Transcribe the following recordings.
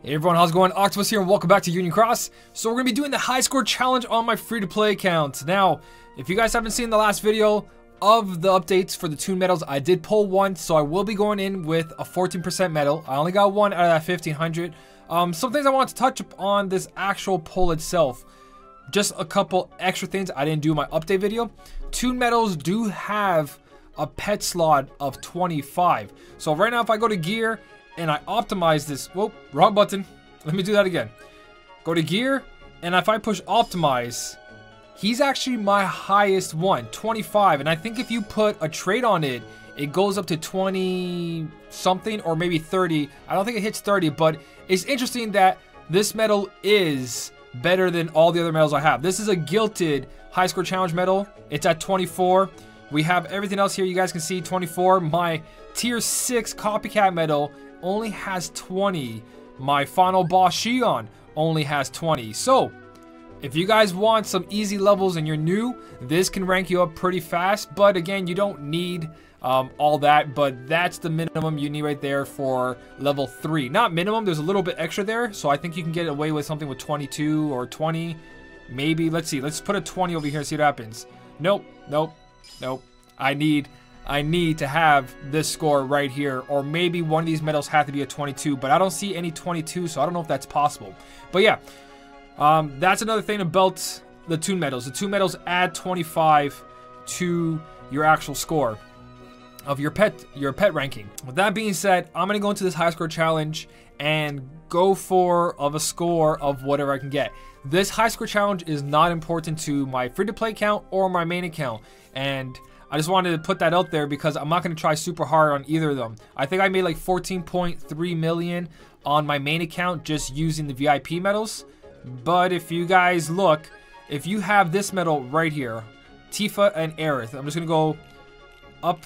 Hey everyone, how's it going? Octopus here and welcome back to Union Cross. So we're going to be doing the high score challenge on my free-to-play account. Now, if you guys haven't seen the last video of the updates for the toon medals, I did pull one, so I will be going in with a 14% medal. I only got one out of that 1500. Some things I want to touch on this actual pull itself. Just a couple extra things I didn't do in my update video. Toon medals do have a pet slot of 25. So right now if I go to gear and I optimize this, whoa, wrong button. Let me do that again. Go to gear, and if I push optimize, he's actually my highest one, 25. And I think if you put a trait on it, it goes up to 20 something or maybe 30. I don't think it hits 30, but it's interesting that this medal is better than all the other medals I have. This is a gilted high score challenge medal. It's at 24. We have everything else here. You guys can see 24. My tier 6 copycat medal only has 20. My final boss Shion only has 20. So if you guys want some easy levels and you're new, this can rank you up pretty fast. But again, you don't need all that, but that's the minimum you need right there for level 3. Not minimum, there's a little bit extra there, so I think you can get away with something with 22 or 20 maybe. Let's see, let's put a 20 over here and see what happens. Nope, nope, nope. I need to have this score right here, or maybe one of these medals have to be a 22, but I don't see any 22, so I don't know if that's possible. But yeah, that's another thing about the toon medals. The toon medals add 25 to your actual score of your pet ranking. With that being said, I'm gonna go into this high score challenge and go for a score of whatever I can get. This high score challenge is not important to my free-to-play account or my main account, and I just wanted to put that out there because I'm not going to try super hard on either of them. I think I made like 14.3 million on my main account just using the VIP medals. But if you guys look, if you have this medal right here, Tifa and Aerith, I'm just going to go up,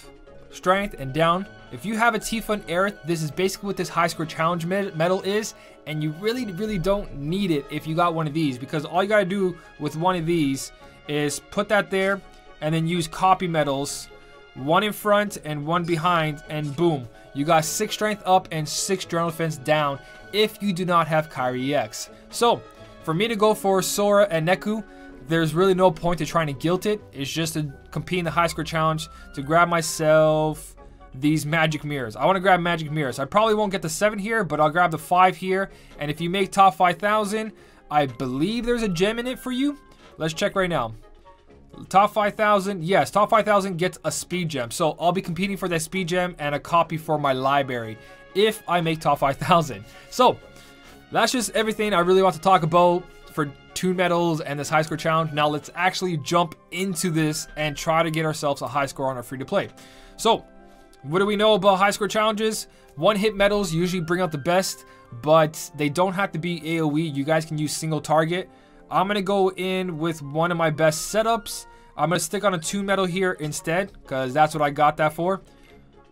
strength, and down. If you have a Tifa and Aerith, this is basically what this high score challenge medal is, and you really don't need it if you got one of these, because all you got to do with one of these is put that there, and then use copy medals, one in front and one behind, and boom, you got 6 strength up and 6 general defense down if you do not have Kairi EX. So for me to go for Sora and Neku, there's really no point to trying to guilt it. It's just to compete in the high score challenge to grab myself these magic mirrors. I want to grab magic mirrors. I probably won't get the 7 here, but I'll grab the 5 here. And if you make top 5,000, I believe there's a gem in it for you. Let's check right now. Top 5,000, yes, top 5,000 gets a speed gem. So I'll be competing for that speed gem and a copy for my library if I make top 5,000. So that's just everything I really want to talk about for toon medals and this high score challenge. Now let's actually jump into this and try to get ourselves a high score on our free to play. So what do we know about high score challenges? One hit medals usually bring out the best, but they don't have to be AoE. You guys can use single target. I'm going to go in with one of my best setups. I'm going to stick on a toon medal here instead, because that's what I got that for.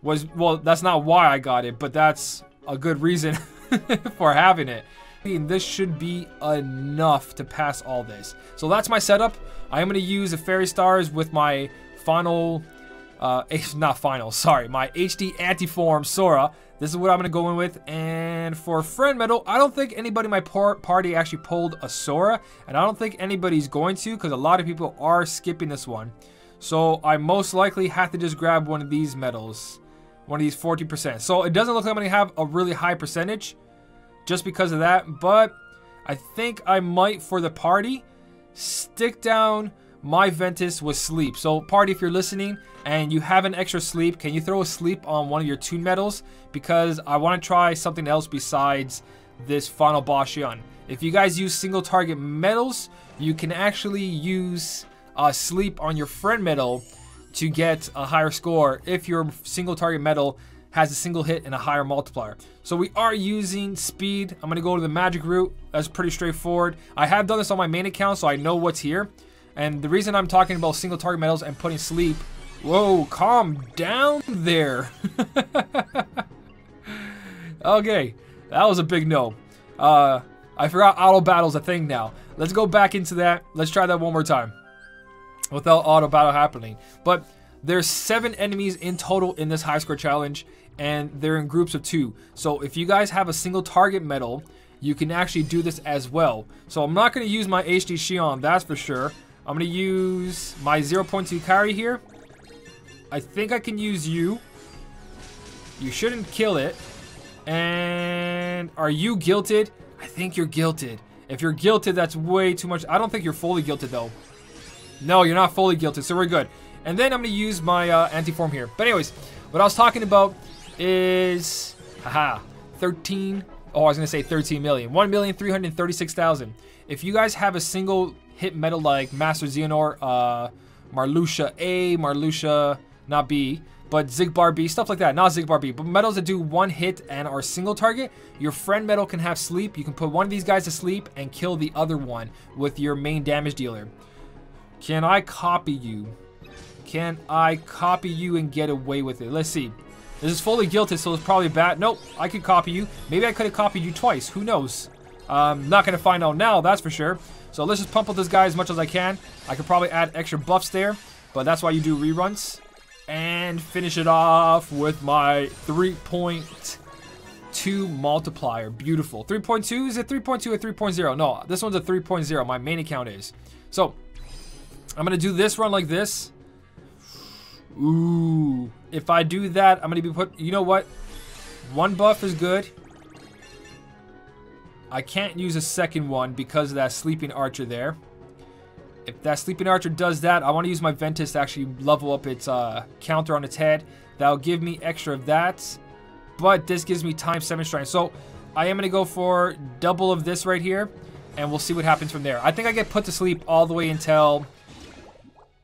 Well, that's not why I got it, but that's a good reason for having it. And this should be enough to pass all this. So that's my setup. I am going to use the fairy stars with my final, my HD anti-form Sora. This is what I'm going to go in with. And for friend medal, I don't think anybody in my party actually pulled a Sora. And I don't think anybody's going to, because a lot of people are skipping this one. So I most likely have to just grab one of these medals. One of these 40%. So it doesn't look like I'm going to have a really high percentage just because of that. But I think I might, for the party, stick down my Ventus with sleep. So party, if you're listening and you have an extra sleep, can you throw a sleep on one of your toon medals? Because I want to try something else besides this final boss Shion. If you guys use single target medals, you can actually use sleep on your friend medal to get a higher score if your single target medal has a single hit and a higher multiplier. So we are using speed. I'm going to go to the magic route. That's pretty straightforward. I have done this on my main account, so I know what's here. And the reason I'm talking about single target medals and putting sleep... Whoa, calm down there. Okay, that was a big no. I forgot auto battle's a thing now. Let's go back into that. Let's try that one more time without auto battle happening. But there's 7 enemies in total in this high score challenge. and they're in groups of 2. So if you guys have a single target medal, you can actually do this as well. So I'm not going to use my HD Shion, that's for sure. I'm going to use my 0.2 carry here. I think I can use you. You shouldn't kill it. And are you guilted? I think you're guilted. If you're guilted, that's way too much. I don't think you're fully guilted though. No, you're not fully guilted, so we're good. And then I'm going to use my anti-form here. But anyways, what I was talking about is, 13. Oh, I was going to say 13 million. 1,336,000. If you guys have a single hit medal like Master Xehanort, Marluxia A, Marluxia, not B, but Xigbar B, stuff like that. Not Xigbar B, but medals that do 1 hit and are single target, your friend medal can have sleep. You can put one of these guys to sleep and kill the other one with your main damage dealer. Can I copy you? Can I copy you and get away with it? Let's see. This is fully guilted, so it's probably bad. Nope, I could copy you. Maybe I could have copied you twice. Who knows? Not going to find out now, that's for sure. So let's just pump up this guy as much as I can. I could probably add extra buffs there, but that's why you do reruns. And finish it off with my 3.2 multiplier. Beautiful. 3.2? Is it 3.2 or 3.0? No, this one's a 3.0. My main account is. So, I'm going to do this run like this. Ooh. If I do that, I'm going to be put... You know what? 1 buff is good. I can't use a second one because of that sleeping archer there. If that sleeping archer does that, I want to use my Ventus to actually level up its counter on its head. That'll give me extra of that. But this gives me ×7 strength. So I am going to go for double of this right here. And we'll see what happens from there. I think I get put to sleep all the way until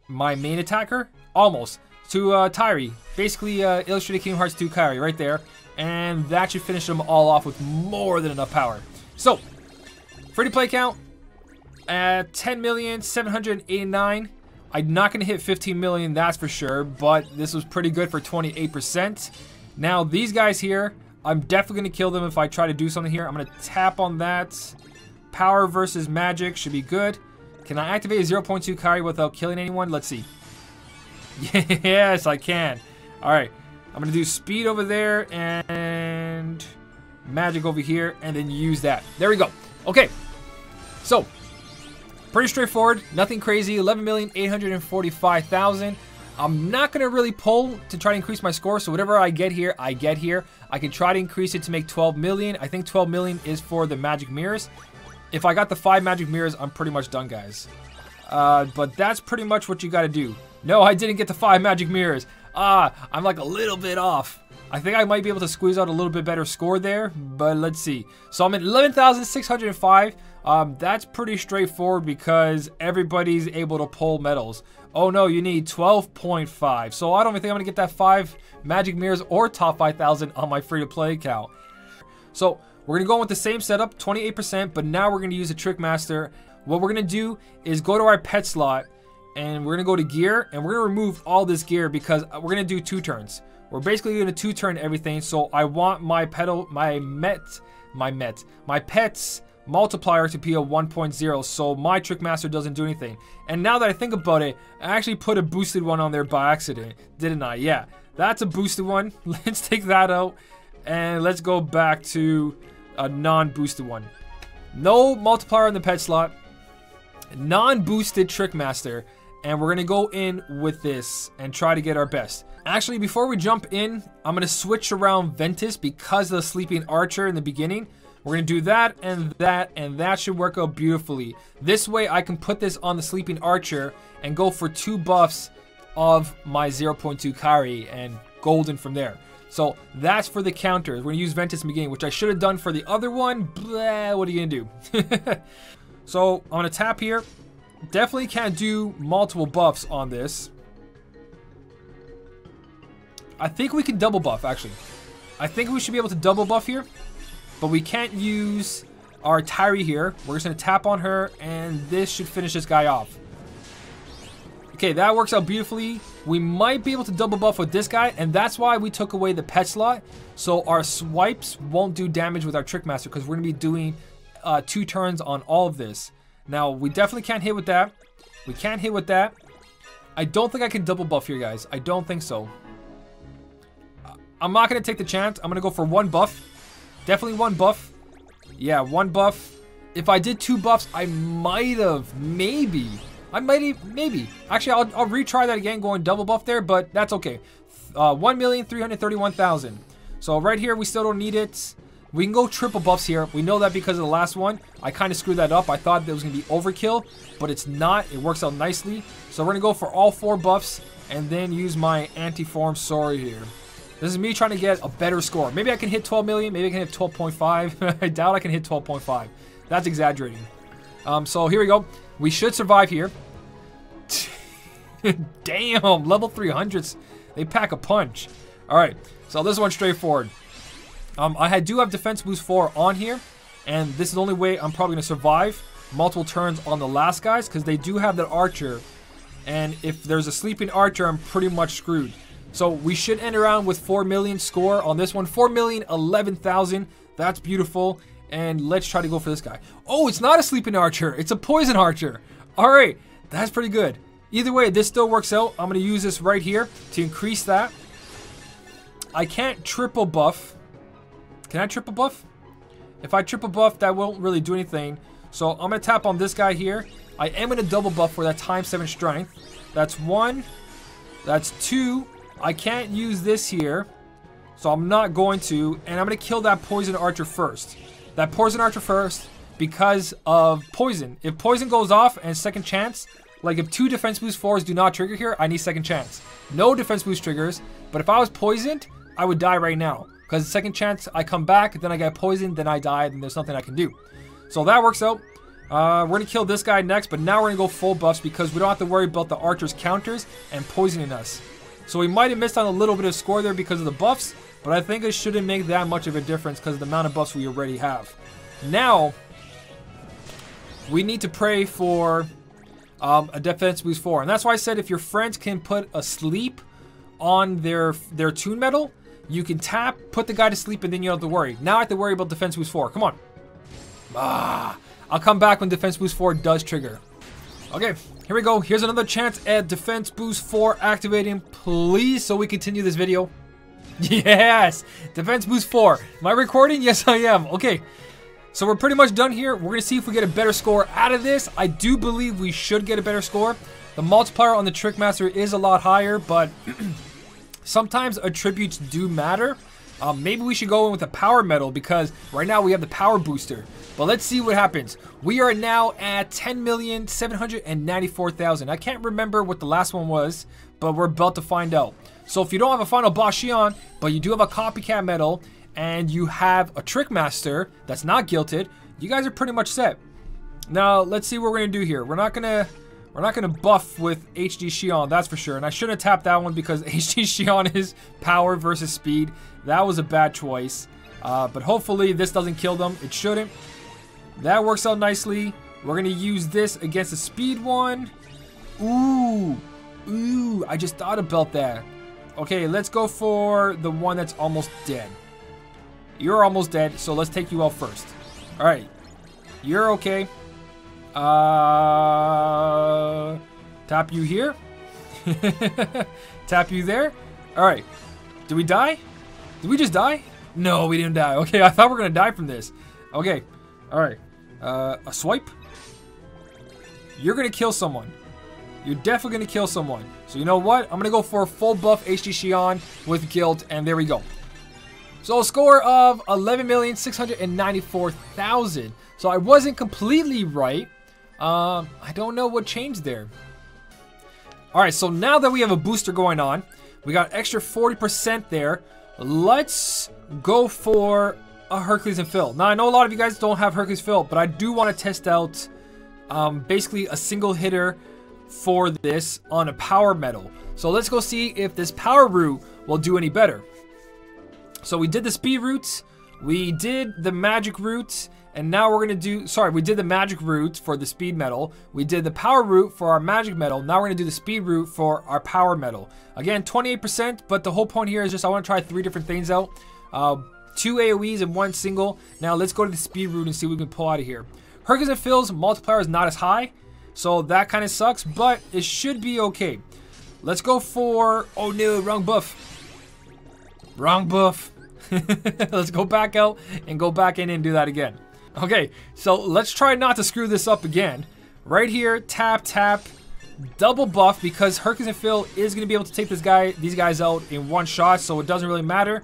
my main attacker. Almost. To Tyree. Basically Illustrated Kingdom Hearts 2 Kairi right there. And that should finish them all off with more than enough power. So, free to play count. 10,789,000. I'm not going to hit 15 million, that's for sure, but this was pretty good for 28%. Now, these guys here, I'm definitely going to kill them if I try to do something here. I'm going to tap on that. Power versus magic should be good. Can I activate a 0.2 Kairi without killing anyone? Let's see. Yes, I can. Alright, I'm going to do speed over there and magic over here, and then use that. There we go. Okay, so pretty straightforward, nothing crazy. 11,845,000. I'm not going to really pull to try to increase my score, so whatever I get here, I get here. I can try to increase it to make 12 million. I think 12 million is for the magic mirrors. If I got the 5 magic mirrors, I'm pretty much done, guys. But that's pretty much what you got to do. No, I didn't get the 5 magic mirrors. I'm like a little bit off. I think I might be able to squeeze out a little bit better score there, but let's see. So I'm at 11,605. That's pretty straightforward because everybody's able to pull medals. Oh no, you need 12.5. So I don't even think I'm going to get that 5 magic mirrors or top 5,000 on my free-to-play account. So we're going to go with the same setup, 28%, but now we're going to use a Trick Master. What we're going to do is go to our pet slot, and we're going to go to gear, and we're going to remove all this gear because we're going to do 2 turns. We're basically going to 2-turn everything, so I want my pet's multiplier to be a 1.0, so my Trick Master doesn't do anything. And now that I think about it, I actually put a boosted one on there by accident, didn't I? Yeah, that's a boosted one. Let's take that out, and let's go back to a non-boosted one. No multiplier in the pet slot, non-boosted Trick Master. And we're going to go in with this and try to get our best. Actually, before we jump in, I'm going to switch around Ventus because of the Sleeping Archer in the beginning. We're going to do that, and that should work out beautifully. This way, I can put this on the Sleeping Archer and go for 2 buffs of my 0.2 Kairi and golden from there. So that's for the counters. We're going to use Ventus in the beginning, which I should have done for the other one. Blah, what are you going to do? So I'm going to tap here. Definitely can't do multiple buffs on this. I think we can double buff, actually. I think we should be able to double buff here. But we can't use our Tyree here. We're just going to tap on her, and this should finish this guy off. Okay, that works out beautifully. We might be able to double buff with this guy, and that's why we took away the pet slot. So our swipes won't do damage with our Trick Master, because we're going to be doing 2 turns on all of this. Now, we definitely can't hit with that. We can't hit with that. I don't think I can double buff here, guys. I don't think so. I'm not going to take the chance. I'm going to go for 1 buff. Definitely 1 buff. Yeah, 1 buff. If I did 2 buffs, I might have, maybe. Maybe. Actually, I'll retry that again, going double buff there, but that's okay. 1,331,000. So right here, we still don't need it. We can go triple buffs here. We know that because of the last one. I kind of screwed that up. I thought that was going to be overkill, but it's not. It works out nicely. So we're going to go for all 4 buffs and then use my anti-form Sora here. This is me trying to get a better score. Maybe I can hit 12 million. Maybe I can hit 12.5. I doubt I can hit 12.5. That's exaggerating. So here we go. We should survive here. Damn, level 300s. They pack a punch. All right, so this one's straightforward. I do have defense boost 4 on here, and this is the only way I'm probably going to survive multiple turns on the last guys, because they do have that archer, and if there's a sleeping archer, I'm pretty much screwed. So we should end around with 4 million score on this one. 4,011,000. That's beautiful. And let's try to go for this guy. Oh, it's not a sleeping archer. It's a poison archer. All right, that's pretty good. Either way, this still works out. I'm going to use this right here to increase that. I can't triple buff. Can I triple buff? If I triple buff, that won't really do anything. So I'm going to tap on this guy here. I am going to double buff for that times 7 strength. That's 1. That's 2. I can't use this here. So I'm not going to. And I'm going to kill that poison archer first. That poison archer first because of poison. If poison goes off and second chance, like if 2 defense boost 4s do not trigger here, I need second chance. No defense boost triggers, but if I was poisoned, I would die right now. Because second chance, I come back, then I get poisoned, then I die, then there's nothing I can do. So that works out. We're going to kill this guy next, but now we're going to go full buffs because we don't have to worry about the archer's counters and poisoning us. So we might have missed on a little bit of score there because of the buffs, but I think it shouldn't make that much of a difference because of the amount of buffs we already have. Now, we need to pray for a defense boost 4. And that's why I said if your friends can put a sleep on their tune metal, you can tap, put the guy to sleep, and then you don't have to worry. Now I have to worry about defense boost 4. Come on. I'll come back when defense boost 4 does trigger. Okay, here we go. Here's another chance at defense boost 4 activating, please, so we continue this video. Yes, defense boost 4. Am I recording? Yes, I am. Okay, so we're pretty much done here. We're going to see if we get a better score out of this. I do believe we should get a better score. The multiplier on the Trickmaster is a lot higher, but sometimes attributes do matter. Maybe we should go in with a power metal because right now we have the power booster. But let's see what happens. We are now at 10,794,000. I can't remember what the last one was, but we're about to find out. So if you don't have a final boss Shion, but you do have a copycat metal, and you have a Trickmaster that's not guilted, you guys are pretty much set. Now let's see what we're gonna do here. We're not gonna buff with HD Shion, that's for sure. And I shouldn't have tapped that one because HD Shion is power versus speed. That was a bad choice. But hopefully this doesn't kill them. It shouldn't. That works out nicely. We're gonna use this against the speed one. Ooh, I just thought about that. Okay, let's go for the one that's almost dead. You're almost dead, so let's take you out first. All right, you're okay. Tap you here. Tap you there. All right, did we die? Did we just die? No, we didn't die. Okay, I thought we were gonna die from this. Okay, all right, a swipe. You're gonna kill someone. You're definitely gonna kill someone. So you know what? I'm gonna go for a full buff HD Shion with guilt, and there we go. So a score of 11,694,000. So I wasn't completely right. I don't know what changed there. All right, so now that we have a booster going on, we got extra 40% there. Let's go for a Hercules and Phil. Now I know a lot of you guys don't have Hercules Phil, but I do want to test out basically a single hitter for this on a power metal. So let's go see if this power route will do any better. So we did the speed routes, we did the magic routes, and now we're gonna do, we did the magic route for the speed metal, we did the power route for our magic metal, now we're gonna do the speed route for our power metal. Again, 28%, but the whole point here is just I wanna try 3 different things out. 2 AoEs and 1 single. Now let's go to the speed route and see what we can pull out of here. Hercules and Phil's multiplier is not as high, so that kind of sucks, but it should be okay. Let's go for, oh no, wrong buff. Wrong buff. Let's go back out and go back in and do that again. Okay, so let's try not to screw this up again. Right here, tap, tap, double buff, because Hercules and Phil is going to be able to take these guys out in one shot, so it doesn't really matter.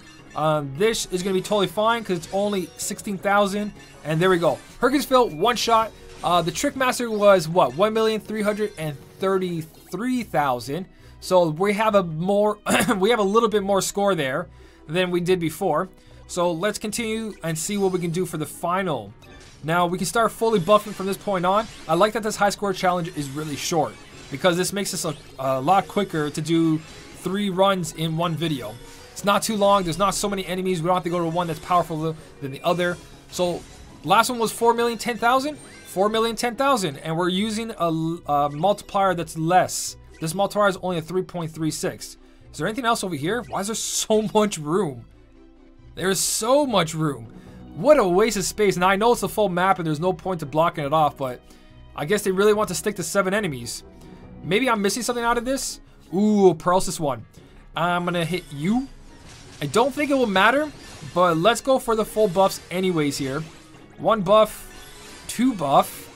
This is going to be totally fine because it's only 16,000, and there we go. Hercules Phil, one shot. The Trick Master was what? 1,333,000. So we have a little bit more score there than we did before. So let's continue and see what we can do for the final. Now we can start fully buffing from this point on. I like that this high score challenge is really short, because this makes this a lot quicker to do 3 runs in one video. It's not too long. There's not so many enemies. We don't have to go to one that's powerful than the other. So last one was 4,010,000. 4,010,000, and we're using a multiplier that's less. This multiplier is only a 3.36. Is there anything else over here? Why is there so much room? There is so much room. What a waste of space. Now I know it's a full map and there's no point to blocking it off, but I guess they really want to stick to 7 enemies. Maybe I'm missing something out of this. Ooh, paralysis 1. I'm gonna hit you. I don't think it will matter, but let's go for the full buffs anyways here. 1 buff, 2 buff,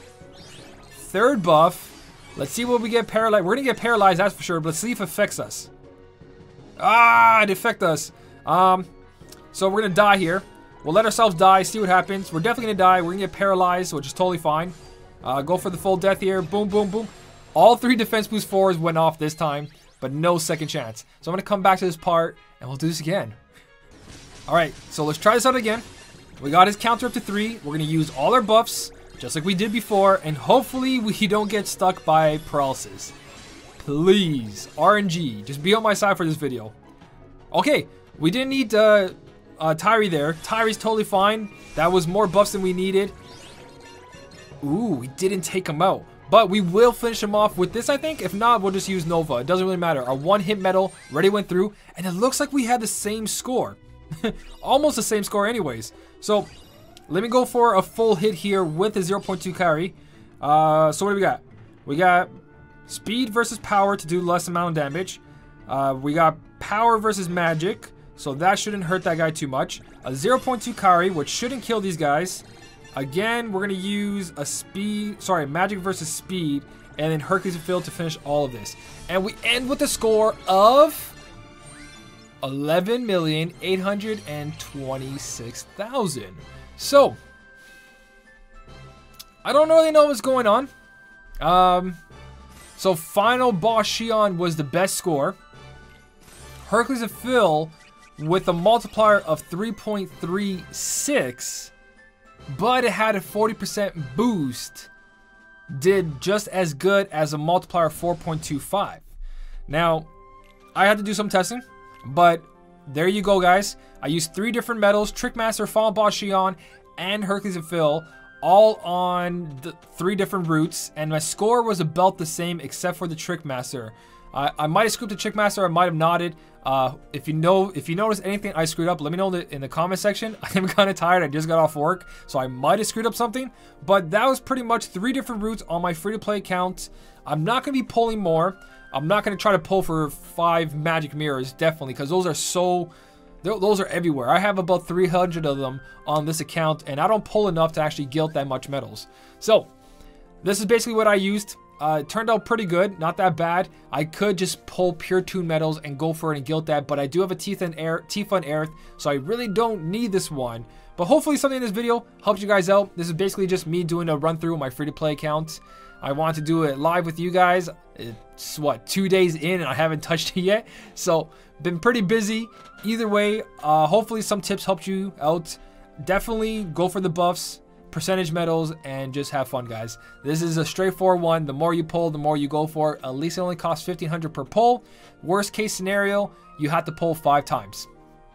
3rd buff. Let's see what we get paralyzed. We're gonna get paralyzed, that's for sure, but let's see if it affects us. Ah, it affects us. So we're gonna die here. We'll let ourselves die, see what happens. We're definitely gonna die. We're gonna get paralyzed, which is totally fine. Go for the full death here. Boom, boom, boom. All 3 defense boost 4s went off this time, but no second chance. So I'm gonna come back to this part and we'll do this again. Alright, so let's try this out again. We got his counter up to 3. We're gonna use all our buffs, just like we did before, and hopefully we don't get stuck by paralysis. Please, RNG, just be on my side for this video. Okay, we didn't need Tyree there. Tyree's totally fine. That was more buffs than we needed. Ooh, we didn't take him out. But we will finish him off with this, I think. If not, we'll just use Nova. It doesn't really matter. Our 1-hit medal already went through, and it looks like we had the same score. Almost the same score anyways. So, let me go for a full hit here with a 0.2 carry. So what do we got? We got speed versus power to do less amount of damage. We got power versus magic, so that shouldn't hurt that guy too much. A 0.2 carry, which shouldn't kill these guys. Again, we're going to use a magic versus speed, and then Hercules and Phil to finish all of this. And we end with a score of 11,826,000. So, I don't really know what's going on. So final boss Shion was the best score. Hercules and Phil with a multiplier of 3.36, but it had a 40% boost, did just as good as a multiplier of 4.25. Now, I had to do some testing, but there you go, guys. I used 3 different medals: Trick Master, Final Boss Shion, and Hercules and Phil, all on the 3 different routes, and my score was about the same except for the Trick Master. I might have screwed the Trick Master, I might have nodded. If you notice anything I screwed up, let me know in the comment section. I am kind of tired, I just got off work, so I might have screwed up something. But that was pretty much 3 different routes on my free-to-play account. I'm not going to be pulling more. I'm not going to try to pull for 5 magic mirrors, definitely, because those are everywhere. I have about 300 of them on this account, and I don't pull enough to actually gilt that much medals. So, this is basically what I used. It turned out pretty good, not that bad. I could just pull pure tune medals and go for it and gilt that, but I do have a Tifa and Aerith, so I really don't need this one. But hopefully something in this video helps you guys out. This is basically just me doing a run through of my free-to-play account. I want to do it live with you guys. It's what, 2 days in and I haven't touched it yet. So, been pretty busy. Either way, hopefully some tips helped you out. Definitely go for the buffs, percentage medals, and just have fun, guys. This is a straightforward one. The more you pull, the more you go for. At least it only costs 1,500 per pull. Worst case scenario, you have to pull 5 times,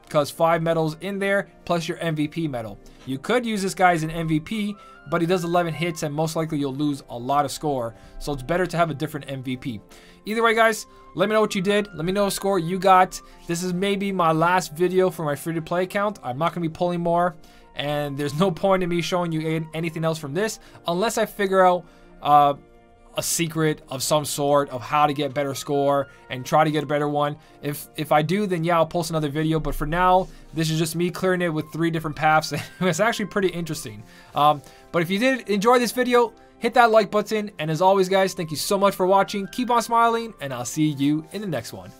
because 5 medals in there plus your MVP medal. You could use this guy as an MVP, but he does 11 hits and most likely you'll lose a lot of score, so it's better to have a different MVP. Either way, guys, let me know what you did. Let me know what score you got. This is maybe my last video for my free-to-play account. I'm not going to be pulling more, and there's no point in me showing you anything else from this unless I figure out a secret of some sort of how to get better score and try to get a better one. If I do, then yeah, I'll post another video. But for now, this is just me clearing it with 3 different paths. It's actually pretty interesting. But if you did enjoy this video, hit that like button. And as always, guys, thank you so much for watching. Keep on smiling, and I'll see you in the next one.